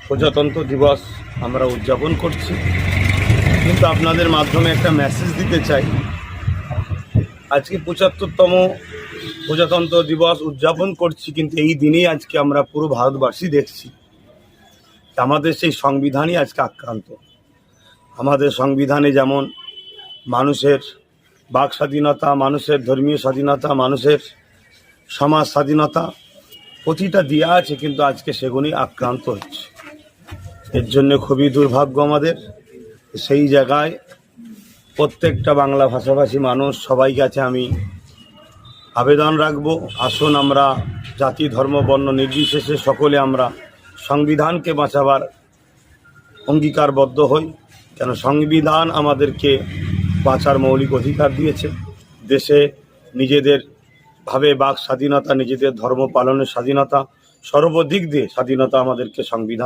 প্রজাতন্ত্র দিবস আমরা উদযাপন করছি, কিন্তু আপনাদের মাধ্যমে একটা মেসেজ দিতে চাই। আজকে ৭৫তম প্রজাতন্ত্র দিবস উদযাপন করছি, কিন্তু এই দিনেই আজকে আমরা পুরো ভারতবাসী দেখছি আমাদের সেই সংবিধানই আজকে আক্রান্ত। আমাদের সংবিধানে যেমন মানুষের বাক স্বাধীনতা, মানুষের ধর্মীয় স্বাধীনতা, মানুষের সমাজ স্বাধীনতা প্রতিটা দেওয়া আছে, কিন্তু আজকে সেগুলি আক্রান্ত হচ্ছে। এর জন্য খুবই দুর্ভাগ্য আমাদের। সেই জায়গায় প্রত্যেকটা বাংলা ভাষাভাষী মানুষ সবাই কাছে আমি আবেদন রাখব, আসুন আমরা জাতি ধর্ম বর্ণ নির্বিশেষে সকলে আমরা সংবিধানকে বাঁচাবার অঙ্গীকারবদ্ধ হই। কেন সংবিধান আমাদেরকে বাঁচার মৌলিক অধিকার দিয়েছে। দেশে নিজেদের ভাবে বাক স্বাধীনতা, নিজেদের ধর্ম পালনের স্বাধীনতা, সর্বদিক দিয়ে স্বাধীনতা আমাদেরকে সংবিধান